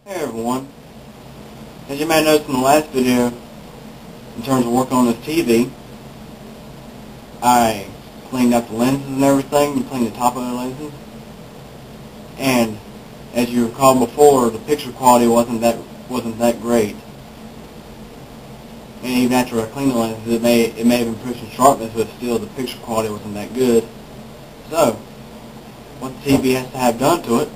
Hey everyone, as you may have noticed in the last video, in terms of working on this TV, I cleaned up the lenses and everything, and cleaned the top of the lenses, and as you recall before, the picture quality wasn't that great, and even after I cleaned the lenses, it may have improved some sharpness, but still the picture quality wasn't that good. So, what the TV has to have done to it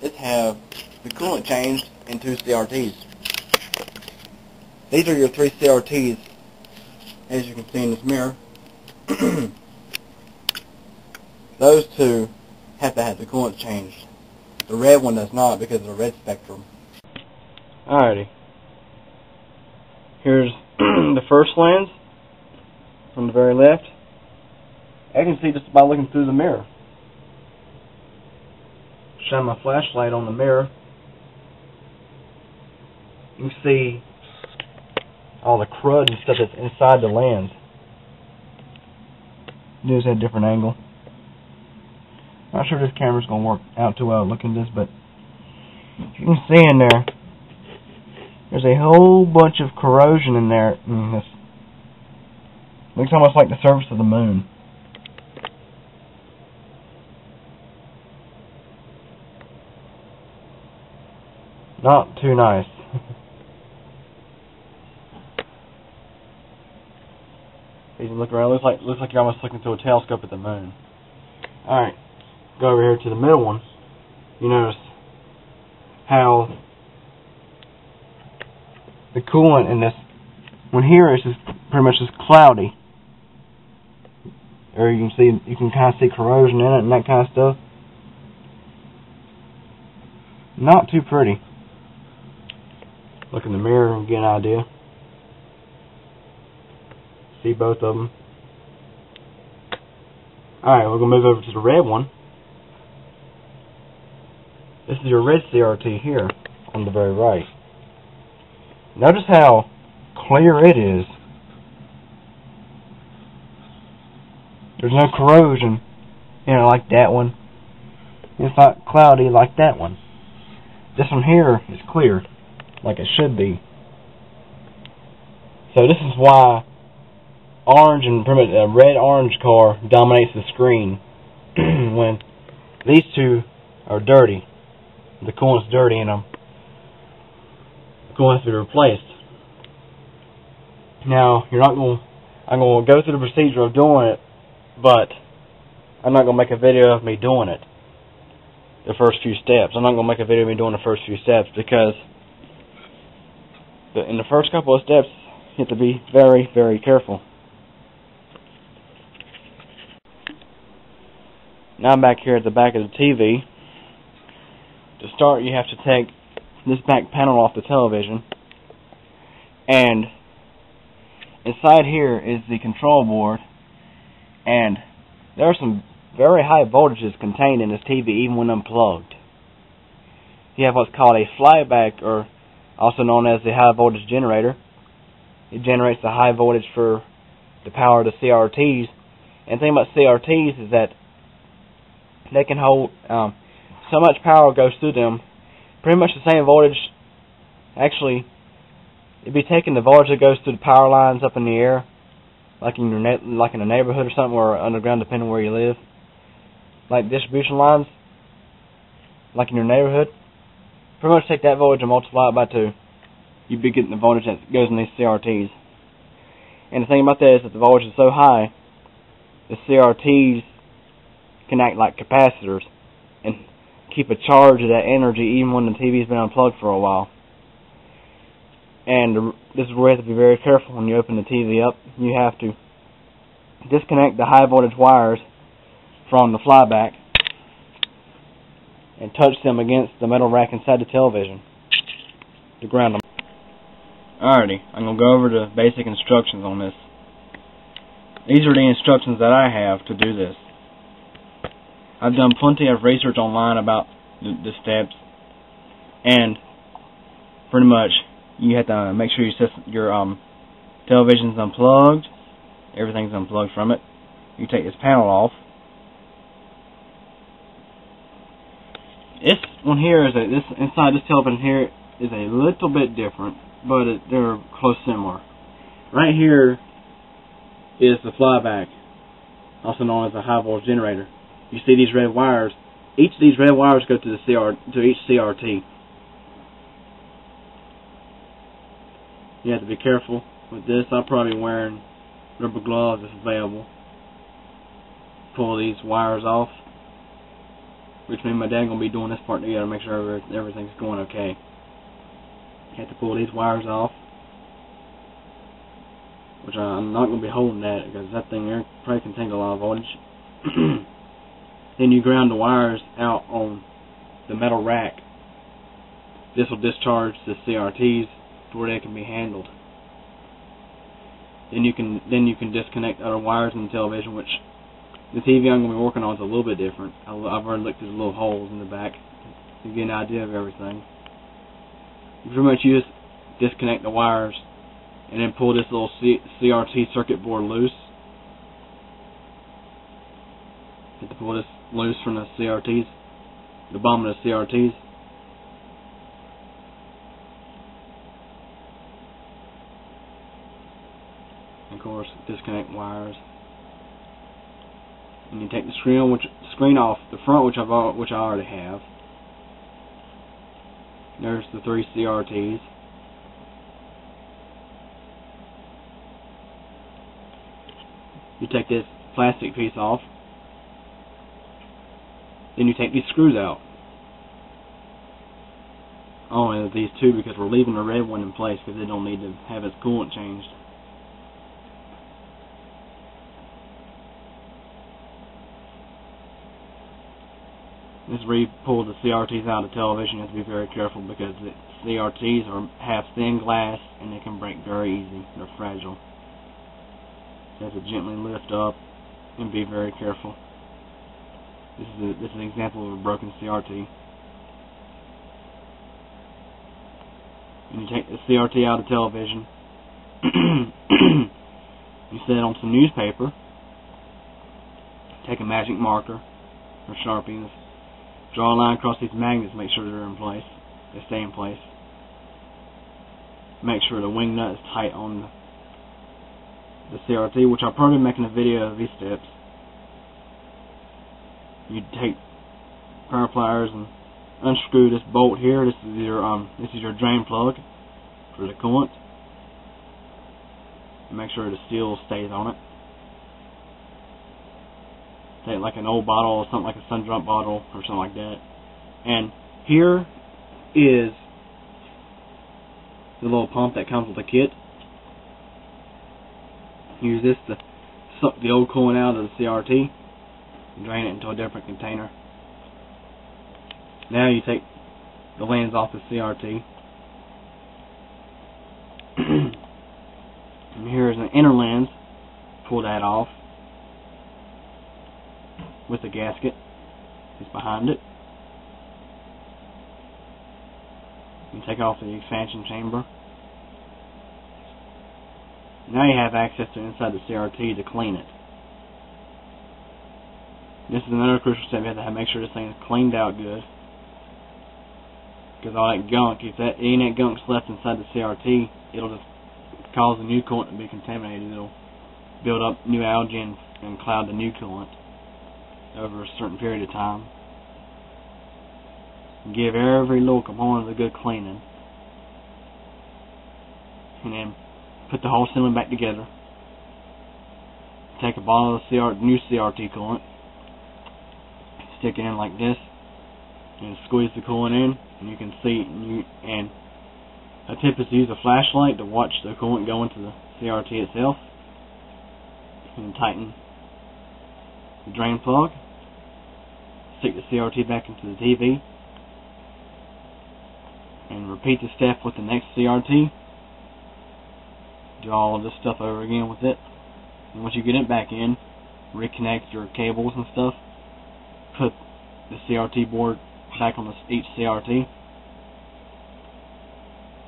is have the coolant changed in 2 CRTs. These are your 3 CRTs, as you can see in this mirror. Those 2 have to have the coolant changed. The red one does not because of the red spectrum. Alrighty. Here's the first lens from the very left. I can see just by looking through the mirror. Shine my flashlight on the mirror. You can see all the crud and stuff that's inside the lens. Just at a different angle. Not sure if this camera's going to work out too well looking at this, but you can see in there, there's a whole bunch of corrosion in there. This looks almost like the surface of the moon. Not too nice. You can look around. Looks like you're almost looking through a telescope at the moon. All right, go over here to the middle one. You notice how the coolant in this one here is just pretty much just cloudy, or you can kind of see corrosion in it and that kind of stuff. Not too pretty. Look in the mirror and get an idea. See both of them. Alright, we're going to move over to the red one. This is your red CRT here on the very right. Notice how clear it is. There's no corrosion in it like that one. It's not cloudy like that one. This one here is clear, like it should be. So this is why orange and pretty much a red-orange car dominates the screen when these 2 are dirty. The coolant's dirty in them. The coolant has to be replaced. Now, I'm going to go through the procedure of doing it, but I'm not going to make a video of me doing it. The first few steps. I'm not going to make a video of me doing the first few steps because in the first couple of steps you have to be very, very careful. Now I'm back here at the back of the TV. To start, you have to take this back panel off the television, and inside here is the control board, and there are some very high voltages contained in this TV even when unplugged. You have what's called a flyback, or also known as the high voltage generator. It generates the high voltage for the power of the CRTs. And the thing about CRTs is that they can hold so much power goes through them, pretty much the same voltage. Actually, it'd be taking the voltage that goes through the power lines up in the air, like in a neighborhood or something, or underground, depending on where you live. Like distribution lines, like in your neighborhood. Pretty much take that voltage and multiply it by 2. You'd be getting the voltage that goes in these CRTs. And the thing about that is that the voltage is so high, the CRTs can act like capacitors and keep a charge of that energy even when the TV's been unplugged for a while. And this is where you have to be very careful when you open the TV up. You have to disconnect the high voltage wires from the flyback and touch them against the metal rack inside the television to ground them. Alrighty, I'm going to go over the basic instructions on this. These are the instructions that I have to do this. I've done plenty of research online about the steps, and pretty much you have to make sure your television's unplugged, everything's unplugged from it. You take this panel off, This one here is this inside this television here is a little bit different, but they're close similar. Right here is the flyback, also known as a high voltage generator. You see these red wires. Each of these red wires go to each CRT. You have to be careful with this. I'm probably wearing rubber gloves if available. Pull these wires off, which means my dad gonna be doing this part together to make sure everything's going okay. You have to pull these wires off, which I'm not gonna be holding that because that thing there probably can take a lot of voltage. Then you ground the wires out on the metal rack. This will discharge the CRTs to where they can be handled. Then you can disconnect other wires in the television, which the TV I'm going to be working on is a little bit different. I've already looked through the little holes in the back to get an idea of everything. You pretty much just disconnect the wires and then pull this little CRT circuit board loose. You have to pull this loose from the CRTs, the bottom of the CRTs. And of course, disconnect wires. And you take the screen off the front, which I already have. There's the 3 CRTs. You take this plastic piece off. Then you take these screws out. Only these 2 because we're leaving the red one in place because they don't need to have its coolant changed. This is where you pull the CRTs out of the television. You have to be very careful because the CRTs have thin glass and they can break very easy. They're fragile. You have to gently lift up and be very careful. This is an example of a broken CRT. And you take the CRT out of the television. You set it on some newspaper. Take a magic marker or Sharpie. Draw a line across these magnets, make sure they're in place. They stay in place. Make sure the wing nut is tight on the CRT, which I'll probably be making a video of these steps. You take power pliers and unscrew this bolt here. This is your drain plug for the coolant. Make sure the seal stays on it. Take like an old bottle or something like a Sun-Drop bottle or something like that. And here is the little pump that comes with the kit. Use this to suck the old coolant out of the CRT and drain it into a different container. Now you take the lens off the CRT. And here's an inner lens. Pull that off with the gasket. It's behind it. You take off the expansion chamber. Now you have access to inside the CRT to clean it. This is another crucial step. You have to make sure this thing is cleaned out good. Because all that gunk, if any that gunk's left inside the CRT, it'll just cause the new coolant to be contaminated. It'll build up new algae and cloud the new coolant over a certain period of time. Give every little component a good cleaning. And then put the whole cylinder back together. Take a bottle of new CRT coolant. Stick it in like this. And squeeze the coolant in. And you can see, and a tip is to use a flashlight to watch the coolant go into the CRT itself. And tighten the drain plug. Stick the CRT back into the TV. And repeat the step with the next CRT. Do all of this stuff over again with it. And once you get it back in, reconnect your cables and stuff. Put the CRT board back on each CRT.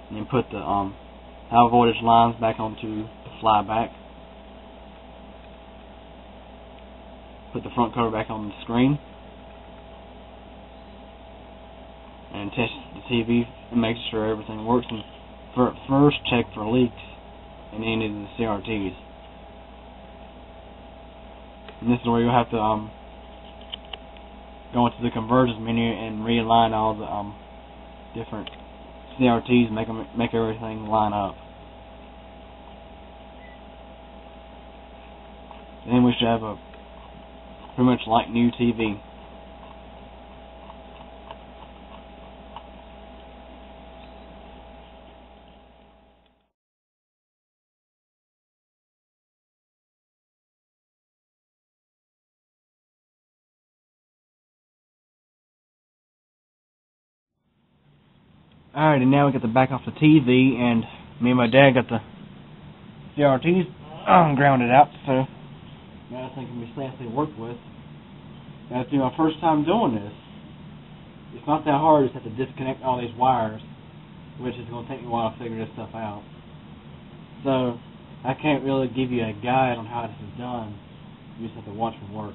And then put the high voltage lines back onto the flyback. Put the front cover back on the screen. and test the TV and make sure everything works. And first check for leaks in any of the CRTs. And this is where you'll have to go into the Convergence menu and realign all the different CRTs and make everything line up. Then we should have a pretty much like new TV. Alrighty, now we got the back off the TV, and me and my dad got the CRTs grounded out, so now I think it can be safely worked with. Now, it's my first time doing this. It's not that hard, you just have to disconnect all these wires, which is going to take me a while to figure this stuff out. So, I can't really give you a guide on how this is done. You just have to watch me work.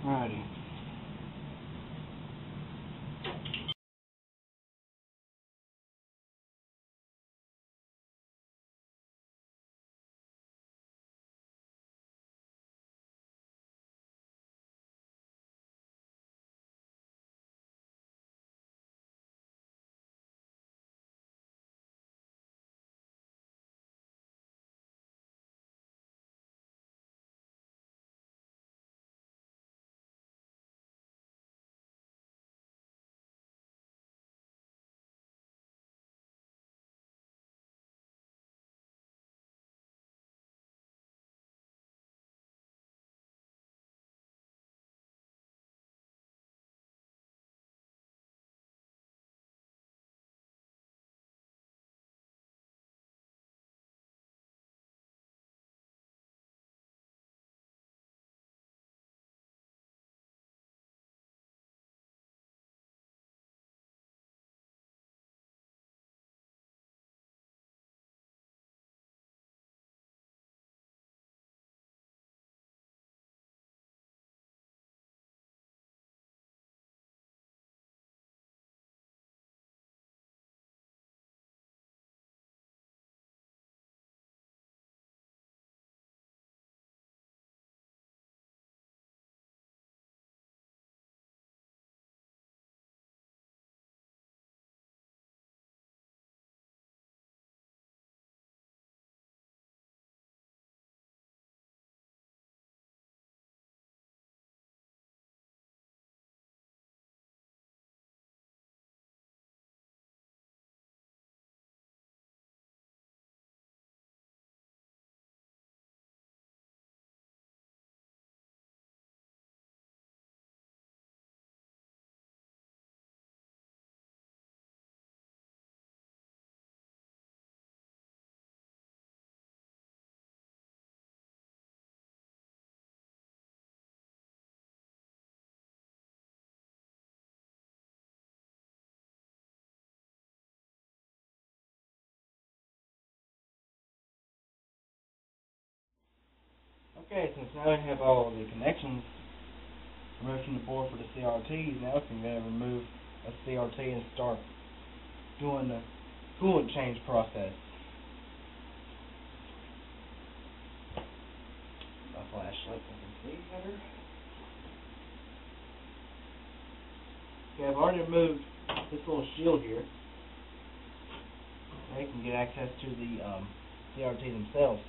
Alrighty. Okay, since now we have all the connections removed from the board for the CRTs, now we can go remove a CRT and start doing the coolant change process. My flashlight so I can see better. Okay, I've already removed this little shield here. Now you can get access to the CRT themselves.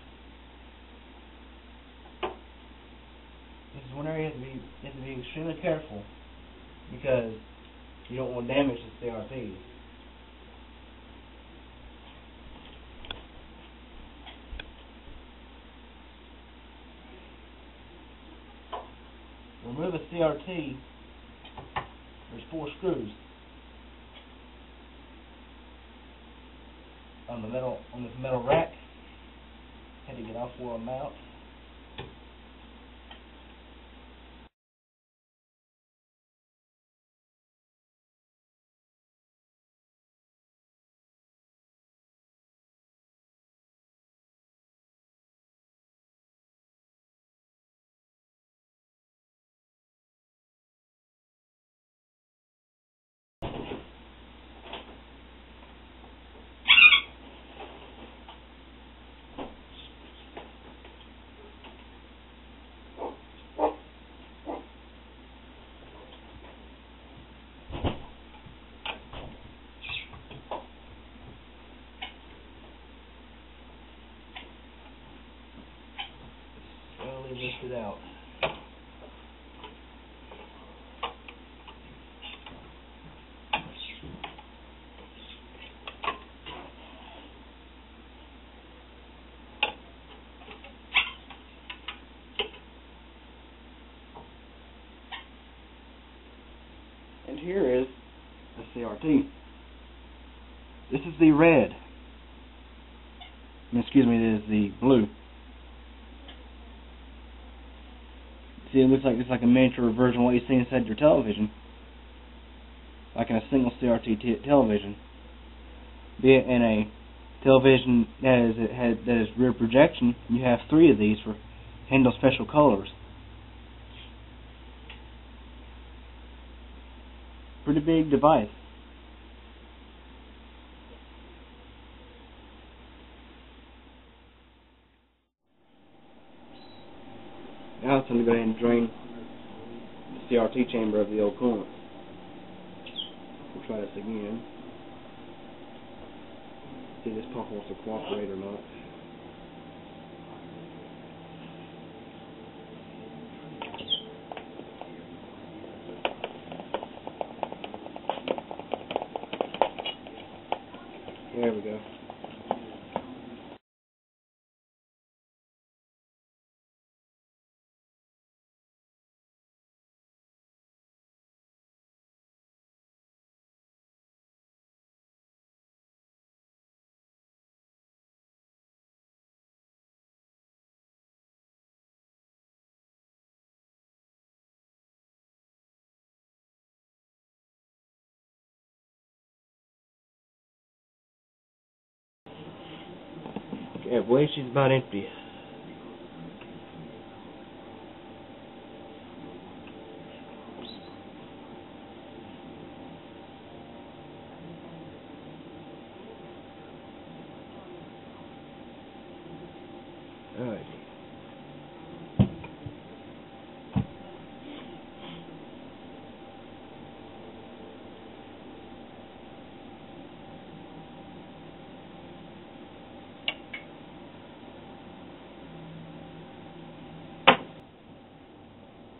This is one area you have to be extremely careful because you don't want to damage the CRTs. To remove a CRT, there's 4 screws on this metal rack. Had to get all 4 of them out. lift it out. And here is the CRT. This is the red. Excuse me, it is the blue. See, it looks like it's like a miniature version of what you see inside your television, like in a single CRT television. Be it in a television that is rear projection, you have 3 of these for handle special colors. Pretty big device. Now it's time to go ahead and drain the CRT chamber of the old coolant. We'll try this again. See if this pump wants to cooperate or not. There we go. Okay, I believe she's about empty. Alright.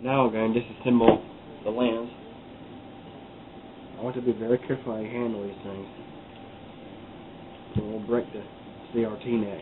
Now we're going to disassemble the lens. I want to be very careful how you handle these things. So we'll break the CRT neck.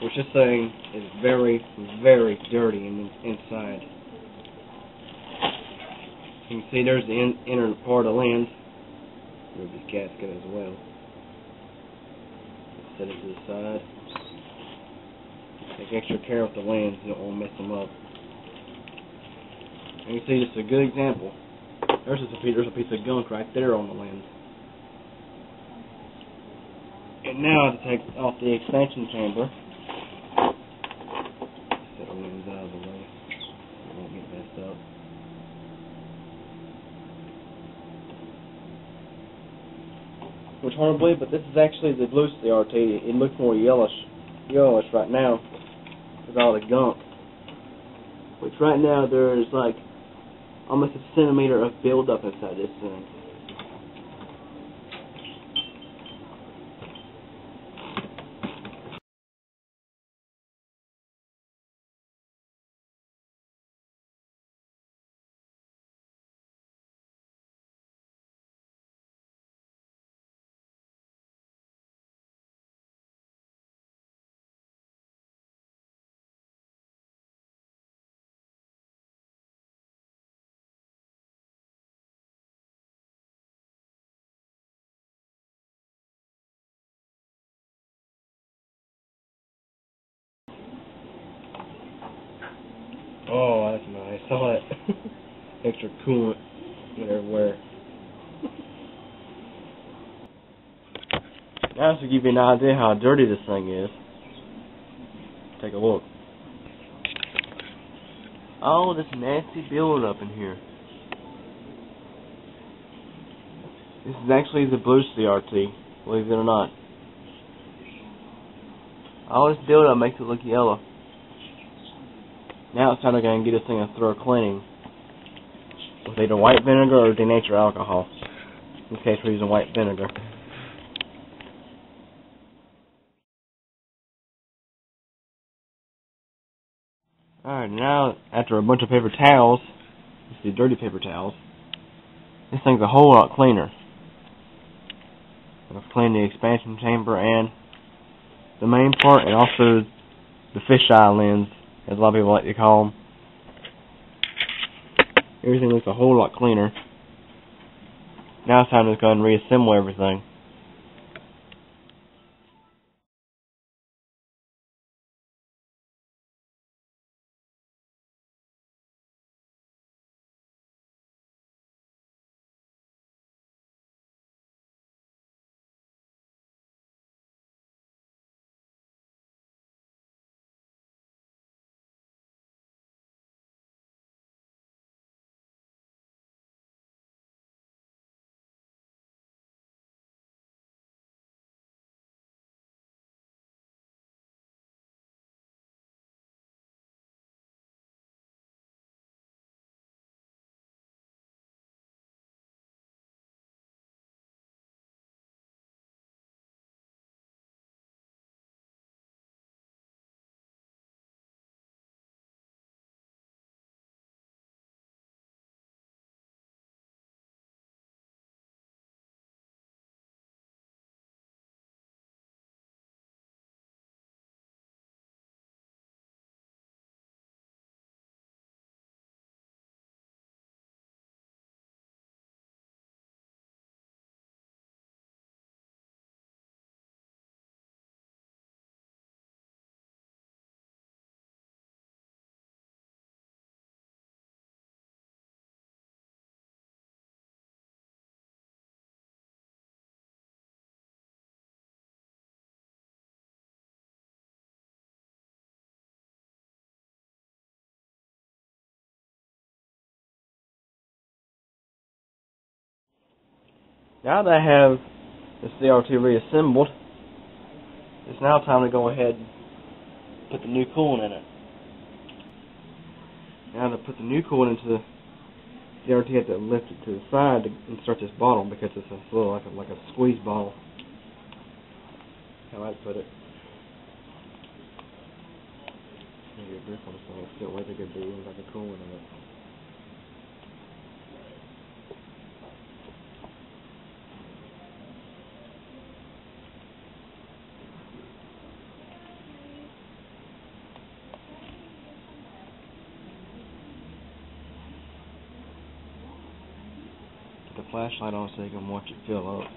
Which this thing is very, very dirty inside. You can see there's the inner part of the lens. There's this gasket as well. Set it to the side. Take extra care with the lens, you don't want to mess them up. And you see, just a good example. There's a piece of gunk right there on the lens. And now to take off the expansion chamber. Set the lens out of the way. It won't get messed up. Which hard to believe, but this is actually the blue CRT. It looks more yellowish right now with all the gunk. Which right now there is like almost a centimeter of buildup inside this thing. Oh, that's nice. All that extra coolant went everywhere. Now, to give you an idea how dirty this thing is, take a look. Oh, this nasty buildup in here. This is actually the blue CRT, believe it or not. All this buildup makes it look yellow. Now it's time to go and get this thing a thorough cleaning with either white vinegar or denatured alcohol. In this case, we're using white vinegar. Alright, now after a bunch of paper towels, you see dirty paper towels, this thing's a whole lot cleaner. I've cleaned the expansion chamber and the main part, and also the fisheye lens, as a lot of people like to call them. Everything looks a whole lot cleaner. Now it's time to go and reassemble everything. Now that I have the CRT reassembled, it's now time to go ahead and put the new coolant in it. Now to put the new coolant into the CRT, you have to lift it to the side to insert this bottle because it's a little like a squeeze bottle. How I'd put it. Maybe a grip on this thing. It's still way too good to be like a coolant in it. Put the flashlight on so you can watch it fill up.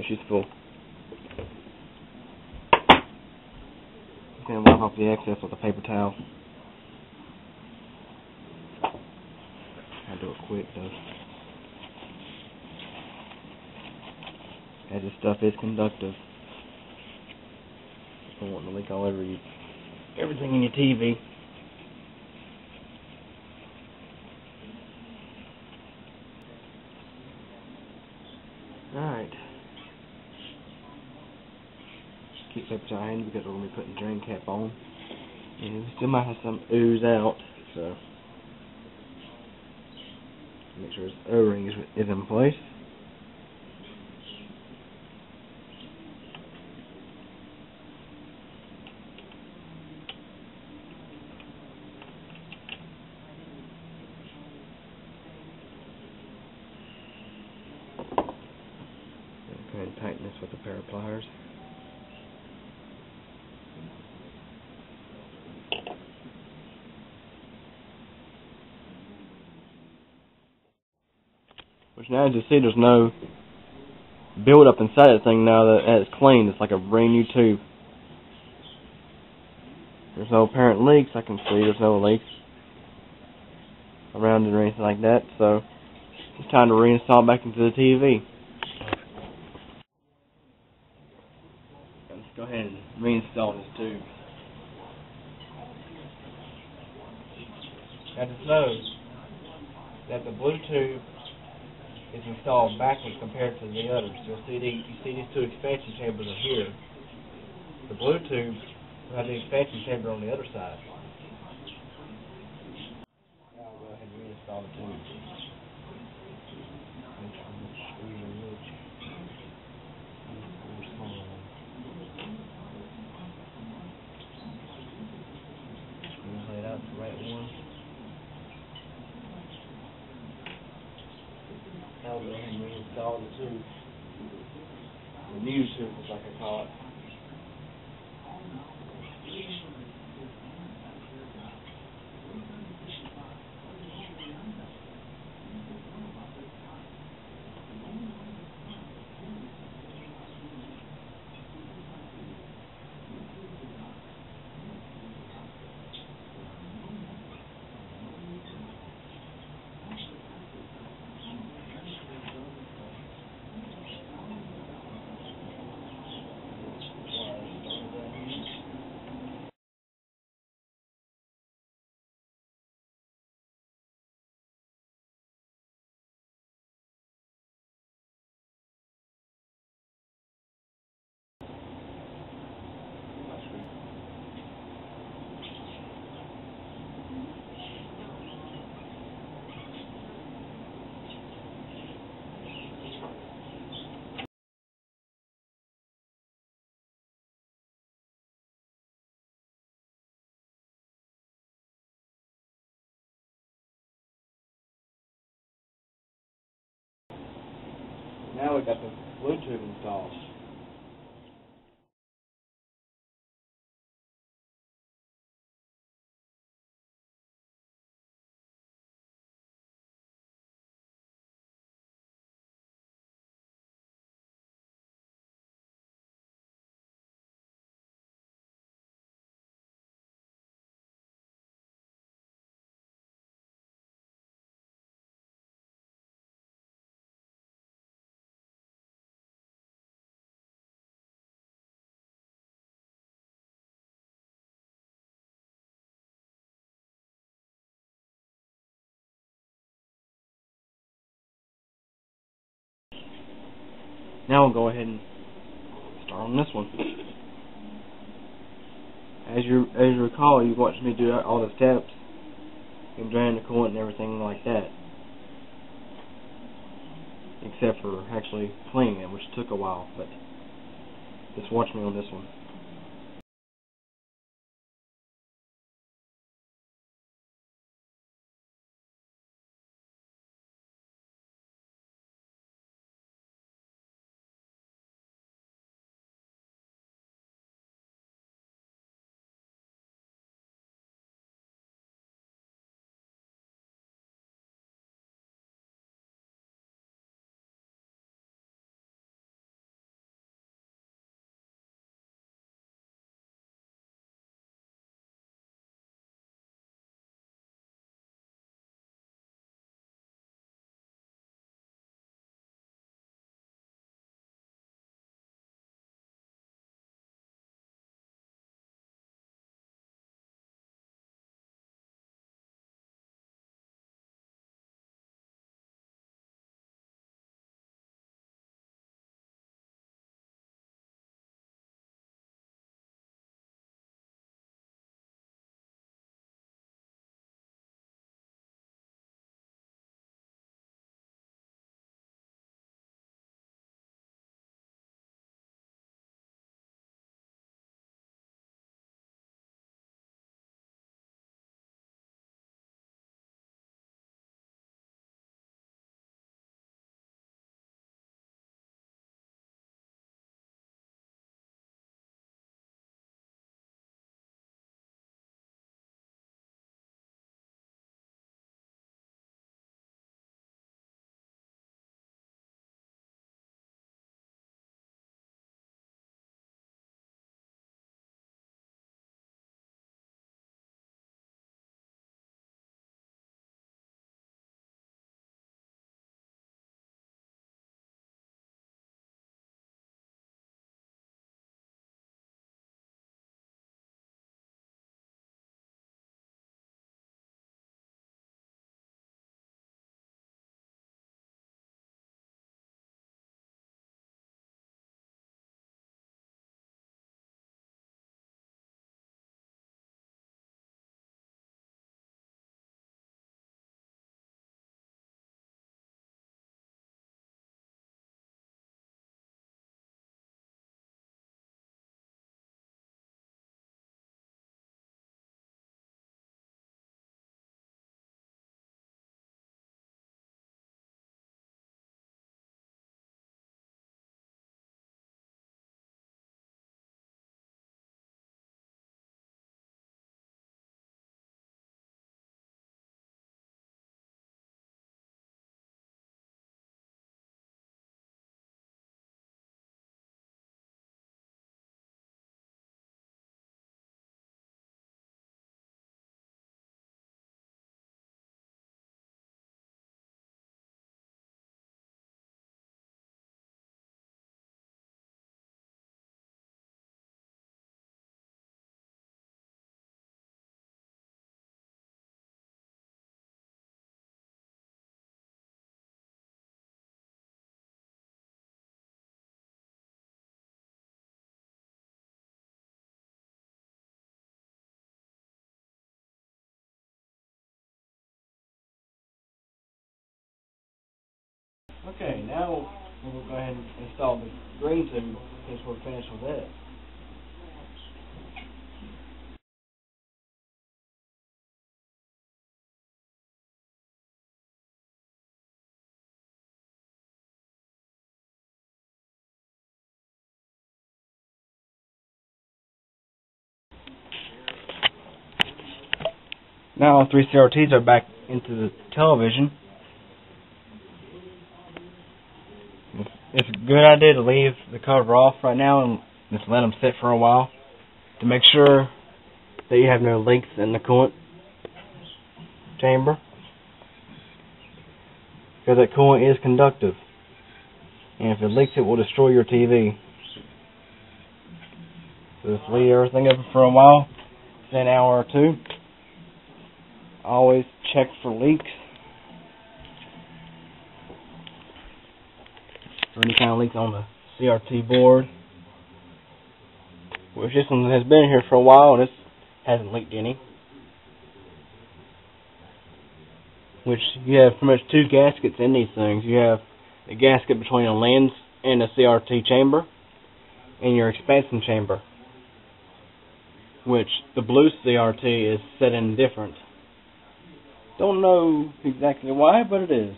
She's full. Just gonna wipe off the excess with a paper towel. I'll do it quick though. As this stuff is conductive. I don't want to leak all over you. Everything in your TV. Alright. Keep paper towel handy because we're going to be putting the drain cap on. And we still might have some ooze out, so make sure this O-ring is in place. with a pair of pliers. Which now, as you see, there's no build up inside that thing now that it's clean. It's like a brand new tube. There's no apparent leaks. I can see there's no leaks around it or anything like that. So it's time to reinstall it back into the TV. Let's go ahead and reinstall this tube. Now just note that the blue tube is installed backwards compared to the others. You'll see you see these two expansion chambers are here. The blue tube will have the expansion chamber on the other side. Now I'll go ahead and reinstall the tube. Make sure the screws are rich. Screws laid out the right one. Now we'll go ahead and reinstall the tube. The new tube is like I call it. Now we've got the Bluetooth installed. Now we'll go ahead and start on this one. As you recall, you watched me do all the steps and drain the coolant and everything like that, except for actually cleaning it, which took a while. But just watch me on this one. Okay, now we'll go ahead and install the green tube since we're finished with it. Now all 3 CRTs are back into the television. It's a good idea to leave the cover off right now and just let them sit for a while to make sure that you have no leaks in the coolant chamber, because that coolant is conductive, and if it leaks it will destroy your TV. So just leave everything open for a while, say an hour or 2. Always check for leaks or any kind of leaks on the CRT board, which this one has been here for a while and this hasn't leaked any. Which you have pretty much 2 gaskets in these things. You have the gasket between the lens and the CRT chamber and your expansion chamber, which the blue CRT is set in different. Don't know exactly why, but it is.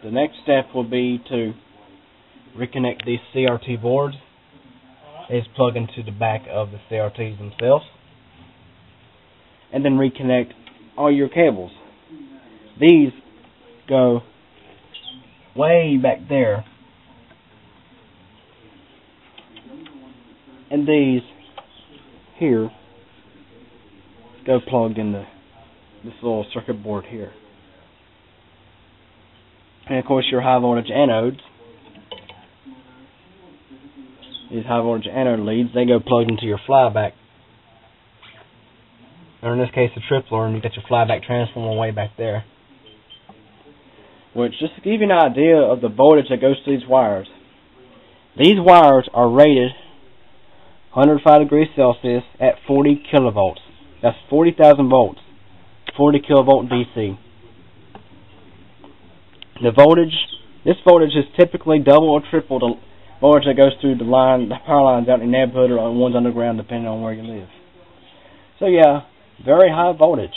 The next step will be to reconnect these CRT boards. They just plug into the back of the CRTs themselves. And then reconnect all your cables. These go way back there. And these here go plugged into this little circuit board here. And of course your high voltage anodes, these high voltage anode leads, they go plugged into your flyback. Or in this case the tripler, and you got your flyback transformer way back there. Which, just to give you an idea of the voltage that goes through these wires, these wires are rated 105 degrees Celsius at 40 kilovolts. That's 40,000 volts. 40 kilovolt DC. The voltage, this voltage is typically double or triple the voltage that goes through the power lines out in your neighborhood or on ones underground, depending on where you live. So yeah, very high voltage.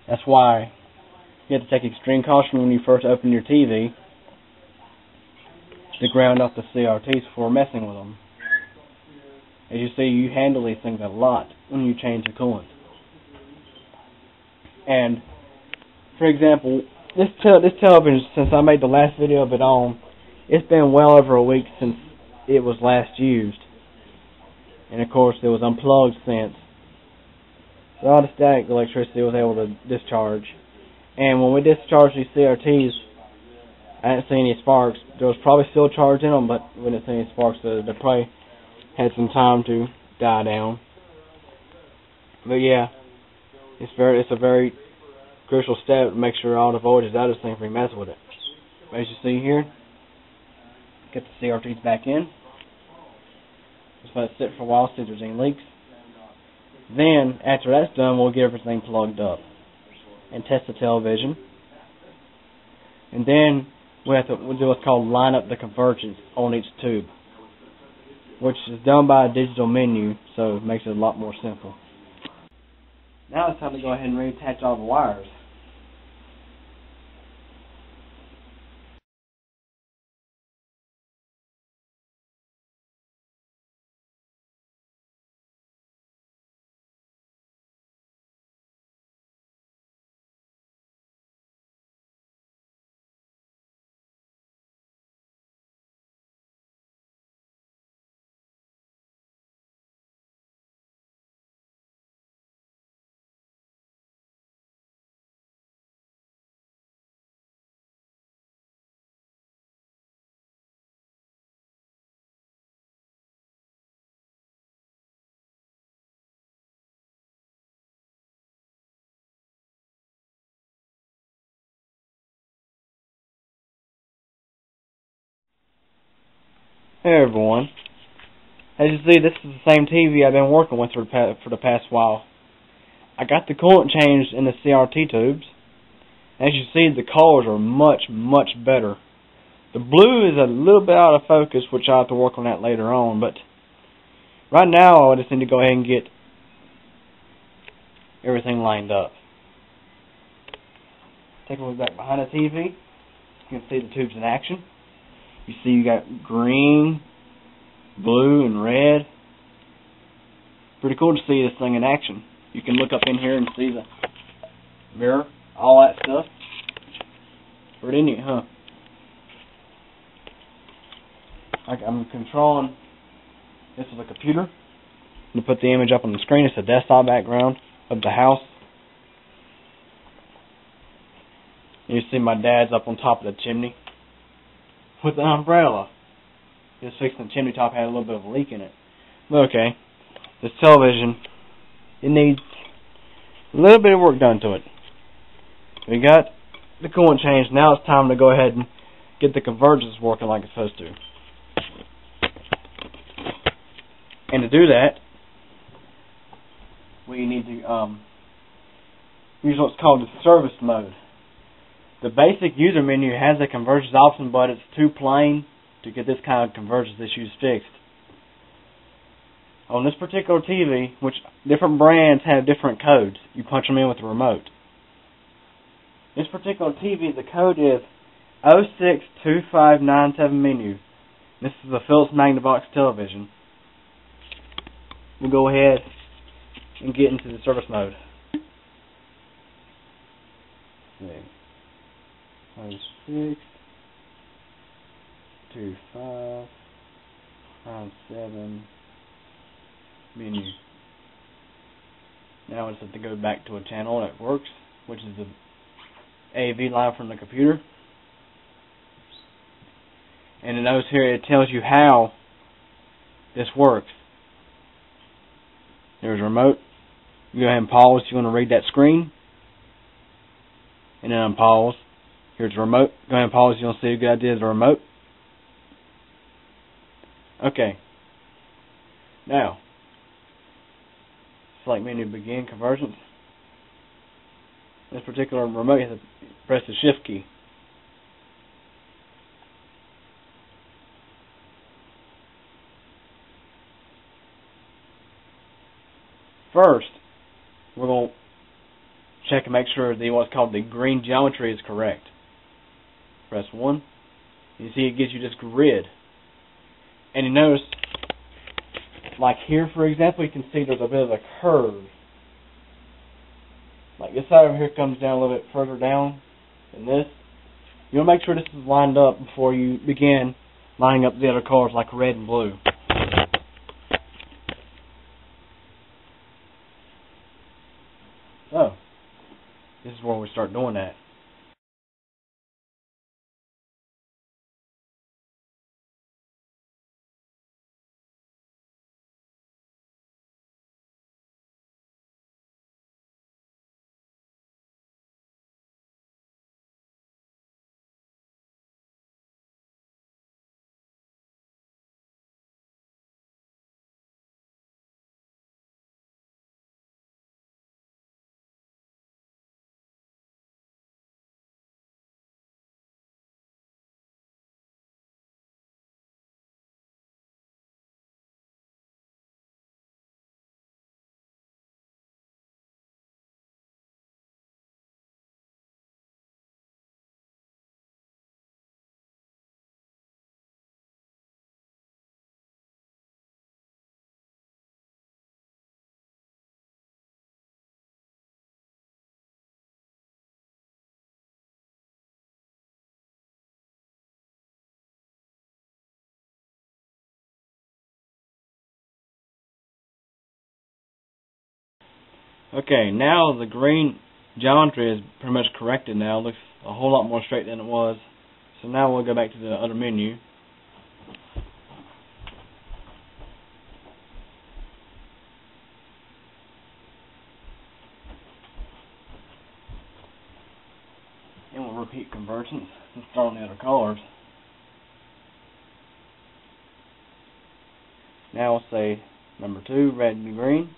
That's why you have to take extreme caution when you first open your TV to ground up the CRTs before messing with them. As you see, you handle these things a lot when you change the coolant. And, for example, this television, since I made the last video of it on, it's been well over a week since it was last used. And of course, it was unplugged since. So all the static electricity was able to discharge. And when we discharged these CRTs, I didn't see any sparks. There was probably still charge in them, but we didn't see any sparks. So they probably had some time to die down. But yeah, it's a very crucial step to make sure all the voltage is out of this thing before you mess with it. As you see here, get the CRTs back in. Just let it sit for a while, see if there's any leaks. Then, after that's done, we'll get everything plugged up and test the television. And then we'll do what's called line up the convergence on each tube, which is done by a digital menu, so it makes it a lot more simple. Now it's time to go ahead and reattach all the wires. Hey everyone, as you see, this is the same TV I've been working with for the past while. I got the coolant changed in the CRT tubes. As you see, the colors are much, much better. The blue is a little bit out of focus, which I'll have to work on that later on, but right now I just need to go ahead and get everything lined up. Take a look back behind the TV. You can see the tubes in action. You see you got green, blue, and red. Pretty cool to see this thing in action. You can look up in here and see the mirror, all that stuff. Pretty neat, huh? I'm controlling this with a computer. I'm going to put the image up on the screen. It's a desktop background of the house. You see my dad's up on top of the chimney with an umbrella. He was fixing the chimney top, had a little bit of a leak in it. But okay, this television, it needs a little bit of work done to it. We got the coolant changed. Now it's time to go ahead and get the convergence working like it's supposed to. And to do that, we need to use what's called the service mode. The basic user menu has a convergence option, but it's too plain to get this kind of convergence issues fixed. On this particular TV, which different brands have different codes, you punch them in with the remote. This particular TV, the code is 062597 menu. This is a Philips Magnavox television. We'll go ahead and get into the service mode. 062597 menu. Now I just have to go back to a channel that works, which is the AV line from the computer. And it knows here, it tells you how this works. There's a remote. You go ahead and pause if you want to read that screen. And then unpause. Here's the remote. Go ahead and pause if you want to see a good idea of the remote. Okay. Now, select menu, begin convergence. This particular remote, you have to press the shift key. First, we're going to check and make sure that what's called the green geometry is correct. Press 1. You see it gives you this grid. And you notice, like here for example, you can see there's a bit of a curve. Like this side over here comes down a little bit further down than this. You want to make sure this is lined up before you begin lining up the other colors like red and blue. So, this is where we start doing that. Okay, now the green geometry is pretty much corrected now. It looks a whole lot more straight than it was. So now we'll go back to the other menu. And we'll repeat convergence and start on the other colors. Now we'll say number 2, red and green.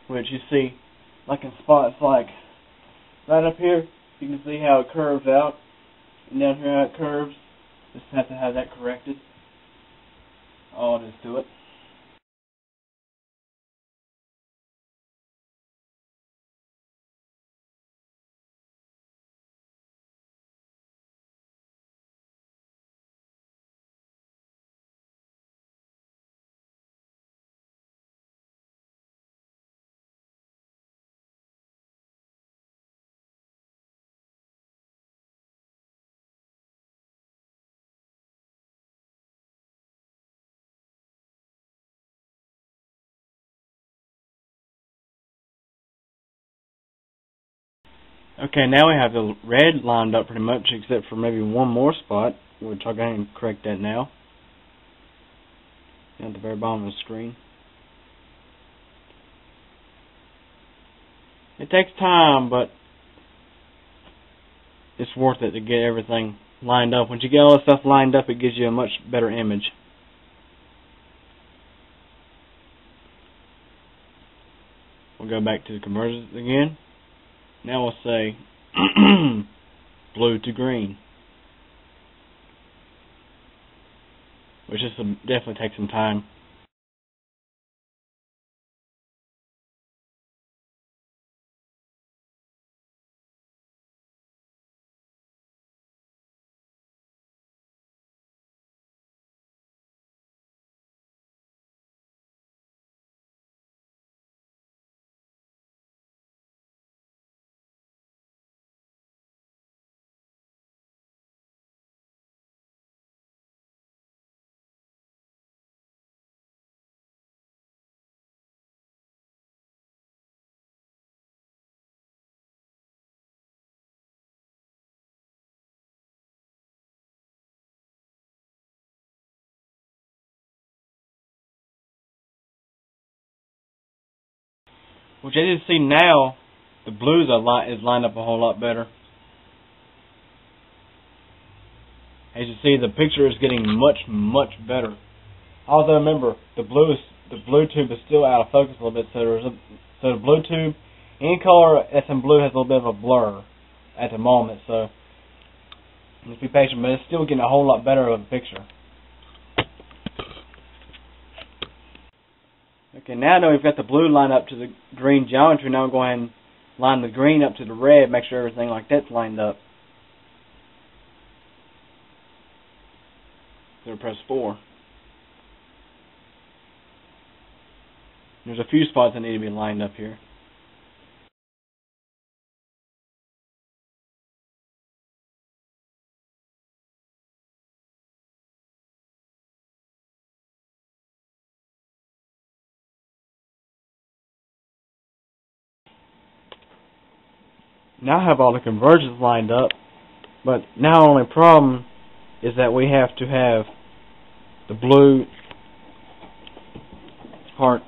which you see like in spots like right up here, you can see how it curves out, and down here how it curves. Just have to have that corrected. All just do it. Okay, now we have the red lined up pretty much, except for maybe one more spot, which I'll go ahead and correct that now. Down at the very bottom of the screen. It takes time, but it's worth it to get everything lined up. Once you get all this stuff lined up, it gives you a much better image. We'll go back to the Convergence again. Now we'll say blue to green, which is definitely takes some time. Which as you see now, the blues is lined up a whole lot better. As you see, the picture is getting much better. Although remember, the blue tube is still out of focus a little bit, so the blue tube, any color that's in blue has a little bit of a blur at the moment. So just be patient, but it's still getting a whole lot better of a picture. Okay, now that we've got the blue lined up to the green geometry, now we'll go ahead and line the green up to the red, make sure everything like that's lined up. So press 4. There's a few spots that need to be lined up here. Now I have all the convergence lined up, but now the only problem is that we have to have the blue part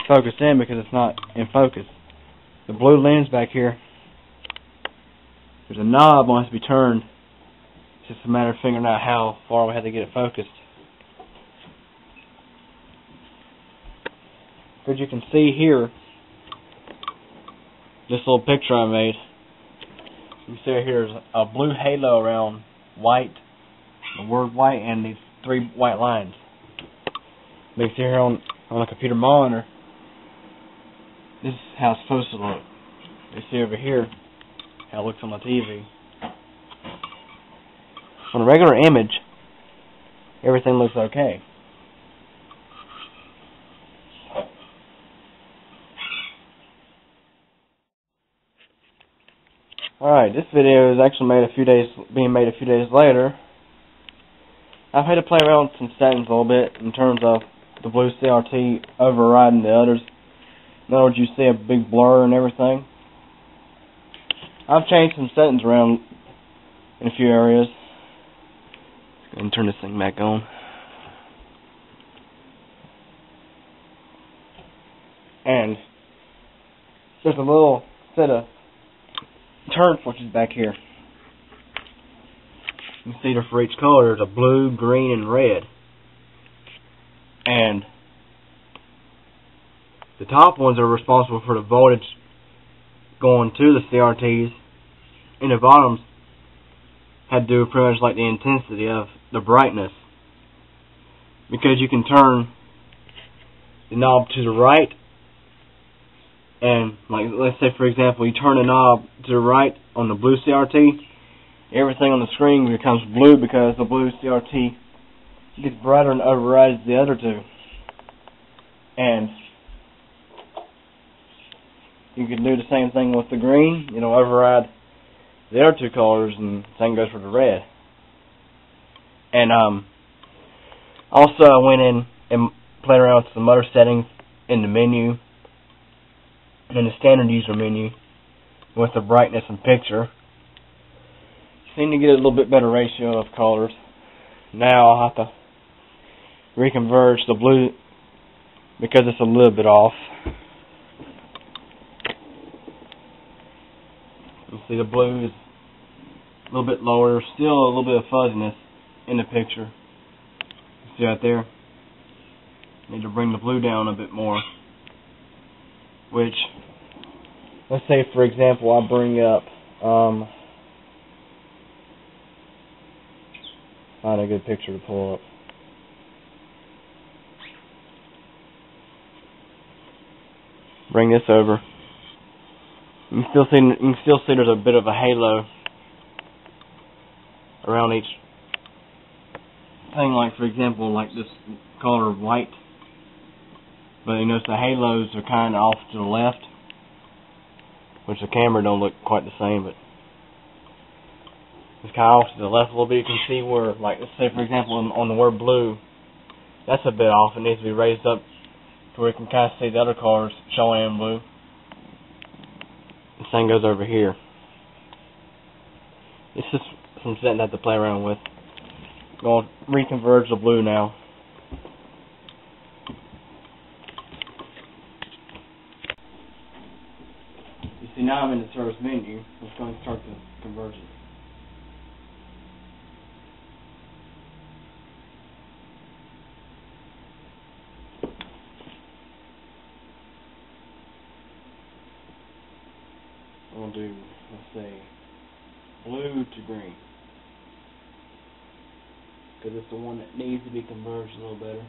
focused in because it's not in focus. The blue lens back here, there's a knob on it to be turned. It's just a matter of figuring out how far we have to get it focused. As you can see here, this little picture I made, you see right here is a blue halo around white, the word white, and these 3 white lines. You can see here on a computer monitor, this is how it's supposed to look. You see over here how it looks on the TV. On a regular image, everything looks okay. Alright, this video is actually being made a few days later. I've had to play around with some settings a little bit in terms of the blue CRT overriding the others. In other words, you see a big blur and everything. I've changed some settings around in a few areas. Let's go ahead and turn this thing back on. And there's a little set of turn switches back here. You can see there for each color there's a blue, green, and red. And The top ones are responsible for the voltage going to the CRTs, and the bottoms had to do pretty much like the intensity of the brightness, because you can turn the knob to the right, and like let's say for example you turn the knob to the right on the blue CRT, everything on the screen becomes blue because the blue CRT gets brighter and overrides the other two. And you can do the same thing with the green, override the other two colors, and the same goes for the red. And also I went in and played around with some other settings in the menu, in the standard user menu, with the brightness and picture. Seem to get a little bit better ratio of colors. Now I'll have to reconverge the blue because it's a little bit off. You see the blue is a little bit lower, still a little bit of fuzziness in the picture. You see right there? Need to bring the blue down a bit more. Which, let's say for example I bring up find a good picture to pull up. Bring this over. You can still see there's a bit of a halo around each thing, like for example like this color white. But you notice the halos are kind of off to the left, which the camera don't look quite the same, but it's kind of off to the left a little bit. You can see where, like, let's say for example on the word blue, that's a bit off. It needs to be raised up to where you can kind of see the other colors showing in blue. The same goes over here. It's just some setting I have to play around with. I'm going to reconverge the blue now. You see, now I'm in the service menu. I'm going to start the convergence. I'm going to do, let's say, blue to green, because it's the one that needs to be converged a little better.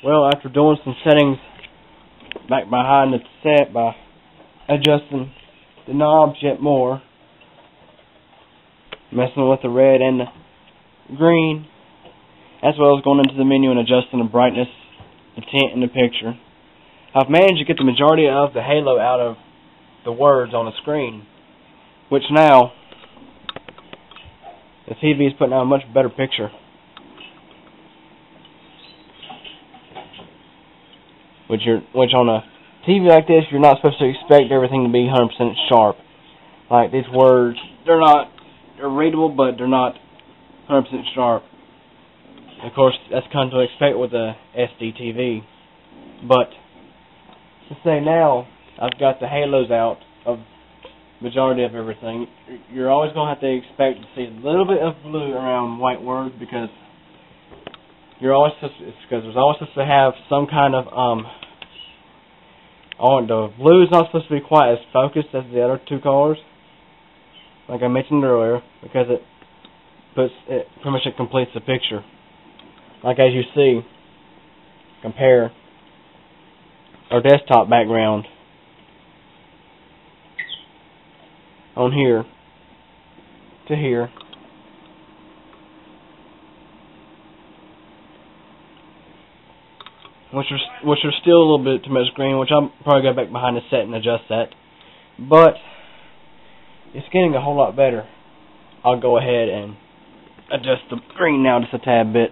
Well, after doing some settings back behind the set by adjusting the knobs yet more, messing with the red and the green, as well as going into the menu and adjusting the brightness, the tint, and the picture, I've managed to get the majority of the halo out of the words on the screen, which now the TV is putting out a much better picture. Which on a TV like this, you're not supposed to expect everything to be 100% sharp. Like these words, they're readable, but they're not 100% sharp. Of course, that's kind of to expect with a SD TV. But to say now, I've got the halos out of majority of everything. You're always going to have to expect to see a little bit of blue around white words because there's always supposed to have some kind of the blue is not supposed to be quite as focused as the other two colors, like I mentioned earlier, because it pretty much completes the picture. Like as you see, compare our desktop background on here to here. Which are still a little bit too much green, which I'll probably go back behind the set and adjust that. But it's getting a whole lot better. I'll go ahead and adjust the green now just a tad bit.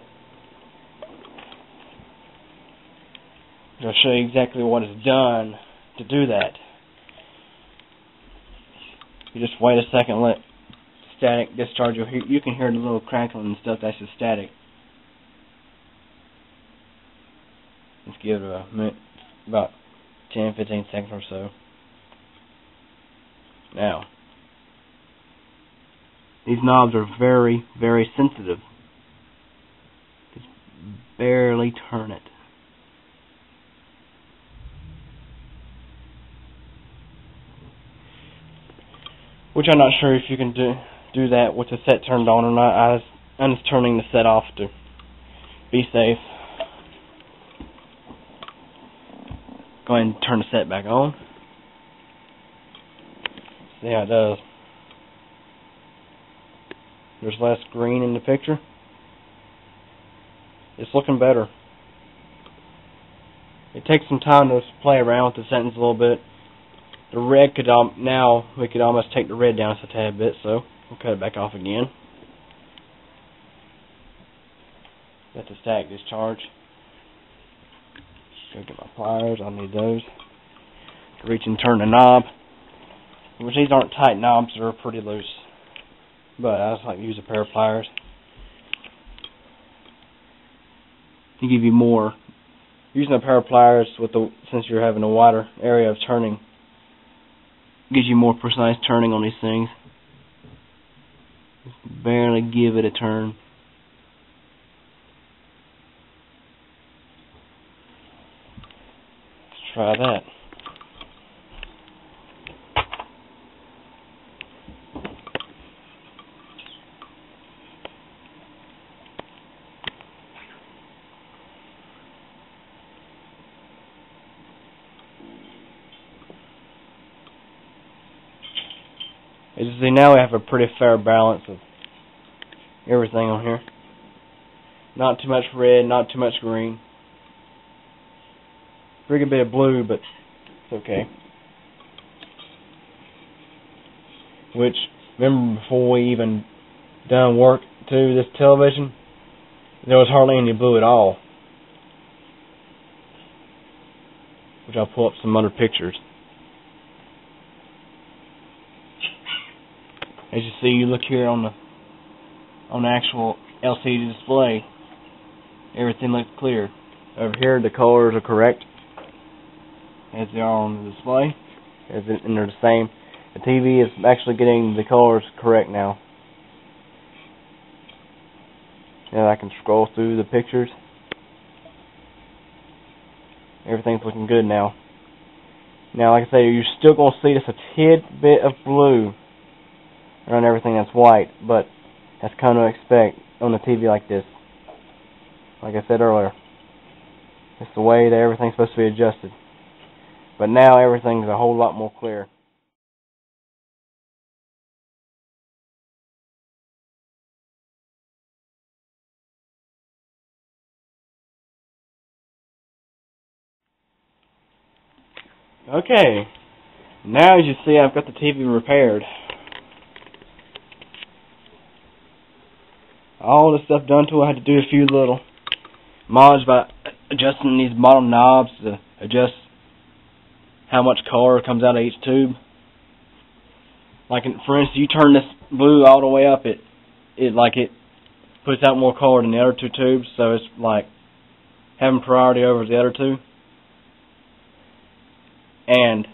I'll show you exactly what is done to do that. You just wait a second, let static discharge. You can hear the little crackling and stuff. That's just static. Let's give it a minute, about 10-15 seconds or so. Now, these knobs are very, very sensitive. Just barely turn it. Which I'm not sure if you can do that with the set turned on or not. I'm just turning the set off to be safe. Go ahead and turn the set back on. See how it does. There's less green in the picture. It's looking better. It takes some time to play around with the settings a little bit. The red now we could almost take the red down just a tad bit, so we'll cut it back off again. Let the static discharge. Go get my pliers, I'll need those. Reach and turn the knob. Which these aren't tight knobs, they're pretty loose. But I just like to use a pair of pliers. To give you more. Using a pair of pliers since you're having a wider area of turning gives you more precise turning on these things. Just barely give it a turn. Try that. As you see, now we have a pretty fair balance of everything on here. Not too much red, not too much green. Pretty good bit of blue, but it's okay. Which, remember before we even done work to this television, there was hardly any blue at all. Which I'll pull up some other pictures. As you see, you look here on the actual LCD display, everything looks clear. Over here, the colors are correct as they are on the display, and they're the same. The TV is actually getting the colors correct now. And I can scroll through the pictures. Everything's looking good now. Now, like I say, you're still going to see just a tidbit of blue around everything that's white, but that's kind of expect on a TV like this. Like I said earlier, it's the way that everything's supposed to be adjusted. But now everything's a whole lot more clear. Okay, now as you see, I've got the TV repaired. all the stuff done to it. I had to do a few little mods by adjusting these bottom knobs to adjust how much color comes out of each tube. Like, for instance, you turn this blue all the way up, it puts out more color than the other two tubes, so it's like having priority over the other two. And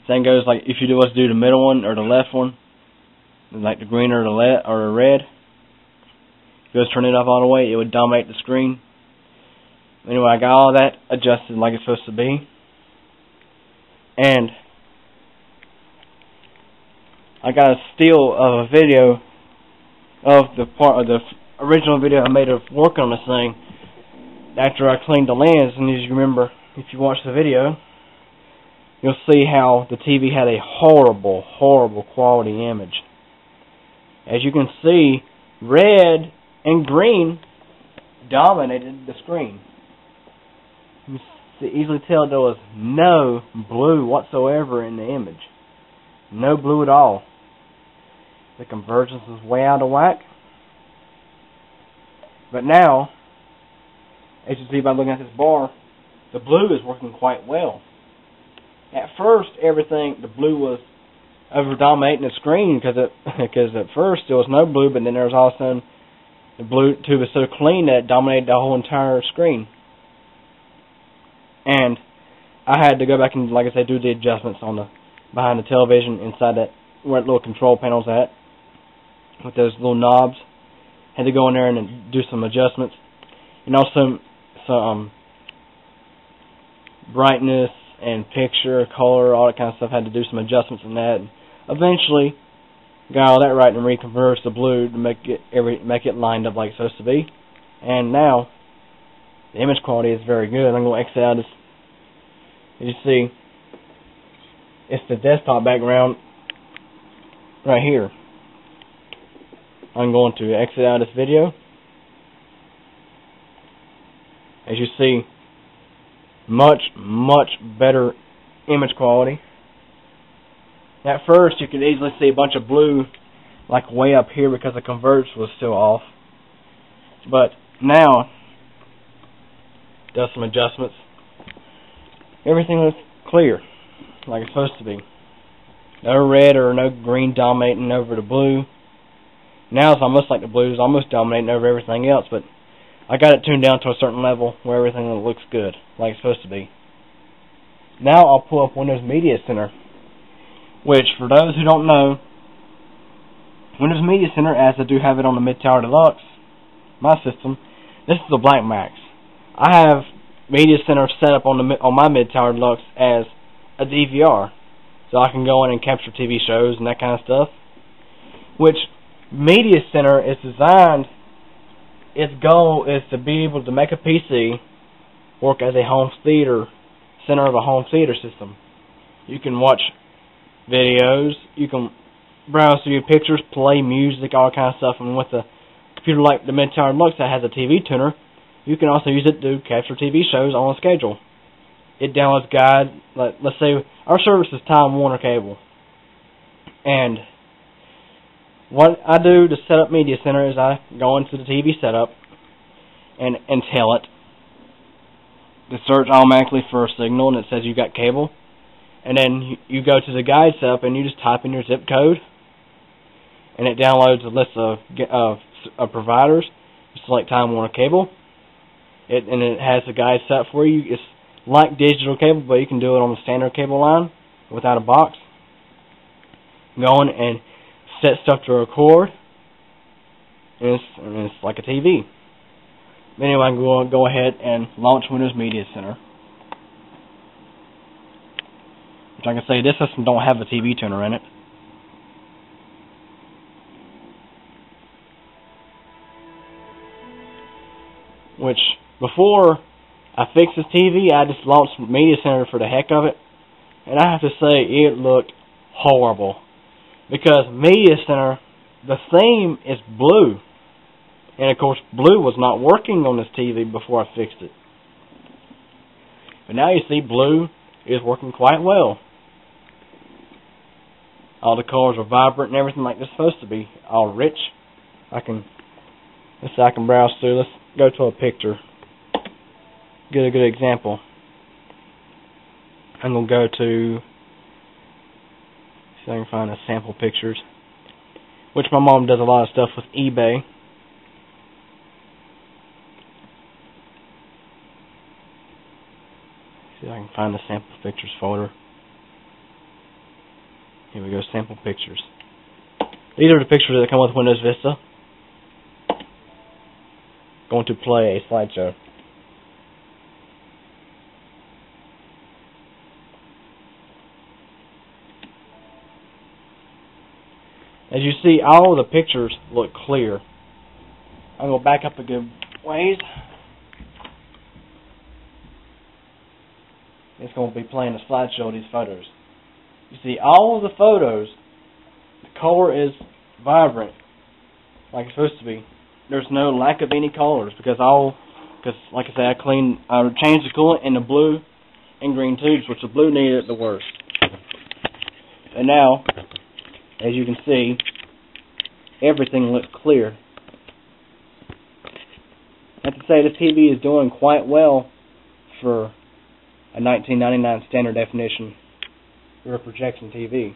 same goes, like, if you do the middle one or the left one, like the green or the red, if you just turn it up all the way, it would dominate the screen. Anyway, I got all that adjusted like it's supposed to be, and I got a still of a video of the original video I made of working on this thing after I cleaned the lens. And as you remember, if you watch the video, you'll see how the TV had a horrible, horrible quality image. As you can see, red and green dominated the screen. You can easily tell there was no blue whatsoever in the image. No blue at all. The convergence was way out of whack. But now, as you see by looking at this bar, the blue is working quite well. At first, the blue was over-dominating the screen because at first there was no blue, but then there was all of a sudden the blue tube was so clean that it dominated the whole entire screen. And I had to go back and, like I said, do the adjustments on behind the television inside that where that little control panel's at with those little knobs. Had to go in there and do some adjustments, and also some brightness and picture, color, all that kind of stuff. Had to do some adjustments in that. And eventually, got all that right and reconverged the blue to make it lined up like it's supposed to be. And now, the image quality is very good. I'm going to exit out this. As you see, it's the desktop background right here. I'm going to exit out of this video. As you see, much, much better image quality. At first, you could easily see a bunch of blue, like way up here, because the convergence was still off. But now, does some adjustments. Everything looks clear, like it's supposed to be. No red or no green dominating over the blue. Now it's almost like the blue is almost dominating over everything else, but I got it tuned down to a certain level where everything looks good, like it's supposed to be. Now I'll pull up Windows Media Center, which, for those who don't know, Windows Media Center, as I do have it on the Mid-Tower Deluxe, my system, this is the Black Max. I have Media Center set up on my Mid-Tower Deluxe as a DVR, so I can go in and capture TV shows and that kind of stuff, which Media Center is designed, its goal is to be able to make a PC work as a home theater, center of a home theater system. You can watch videos, you can browse through your pictures, play music, all kind of stuff, and with a computer like the Mid-Tower Deluxe that has a TV tuner, you can also use it to capture TV shows on a schedule. It downloads guides, like, let's say our service is Time Warner Cable, and what I do to set up Media Center is I go into the TV setup and tell it to search automatically for a signal, and it says you got cable. And then you go to the guide setup and you just type in your zip code, and it downloads a list of providers. You select Time Warner Cable, and it has a guide set up for you. It's like digital cable, but you can do it on the standard cable line without a box. Go in and set stuff to record, and it's like a TV. But anyway, I'm going to go ahead and launch Windows Media Center. Which I can say, this system don't have a TV tuner in it. Which, before I fixed this TV, I just launched Media Center for the heck of it, and I have to say, it looked horrible. Because Media Center, the theme is blue. And of course, blue was not working on this TV before I fixed it. But now you see blue is working quite well. All the colors are vibrant and everything like they're supposed to be. All rich. I can So I can browse through. Let's go to a picture. Get a good example. I'm going to go to, see if I can find the sample pictures, which my mom does a lot of stuff with eBay. See if I can find the sample pictures folder. Here we go, sample pictures. These are the pictures that come with Windows Vista. Going to play a slideshow. As you see, all of the pictures look clear. I'm going to back up a good ways. It's going to be playing a slideshow of these photos. You see, all of the photos, the color is vibrant, like it's supposed to be. There's no lack of any colors because like I said, I changed the coolant in the blue and green tubes, which the blue needed the worst. And now, as you can see, everything looks clear. I have to say this TV is doing quite well for a 1999 standard definition rear projection TV.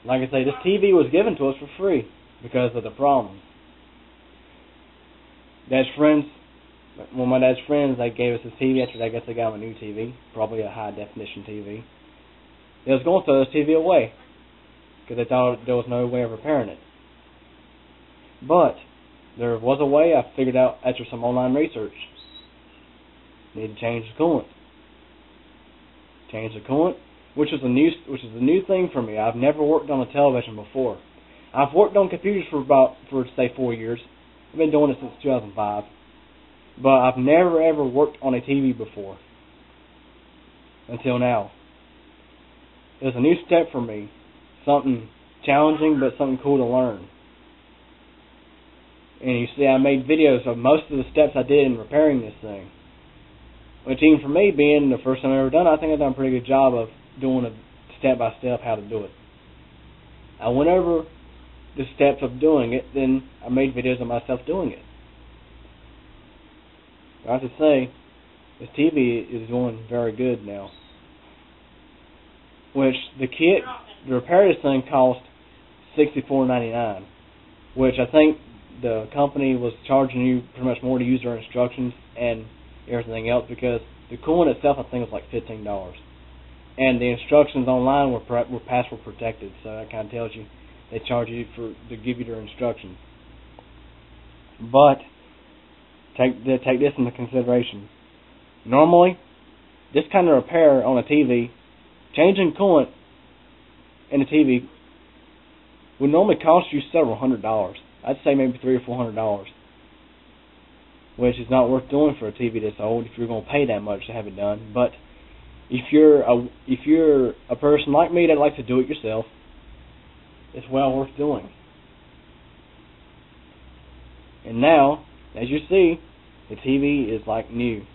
Like I say, this TV was given to us for free because of the problems. My dad's friends, they gave us this TV after I guess they got him a new TV, probably a high definition TV. They was going to throw this TV away because they thought there was no way of repairing it. But there was a way. I figured out after some online research. Need to change the coolant. Change the coolant, which is a new thing for me. I've never worked on a television before. I've worked on computers for say 4 years. I've been doing it since 2005. But I've never ever worked on a TV before. Until now. It was a new step for me. Something challenging, but something cool to learn. And you see, I made videos of most of the steps I did in repairing this thing. Which even for me, being the first time I've ever done it, I think I've done a pretty good job of doing a step-by-step how to do it. I went over the steps of doing it, then I made videos of myself doing it. I have to say, this TV is doing very good now. Which the kit, to repair this thing cost $64.99, which I think the company was charging you pretty much more to use their instructions and everything else, because the coolant itself I think was like $15, and the instructions online were password protected, so that kind of tells you they charge you to give you their instructions. But take this into consideration. Normally, this kind of repair on a TV, changing coolant in a TV, would normally cost you several $100s. I'd say maybe $300 or $400, which is not worth doing for a TV this old if you're going to pay that much to have it done. But if you're a person like me that likes to do it yourself, it's well worth doing. And now, as you see, the TV is like new.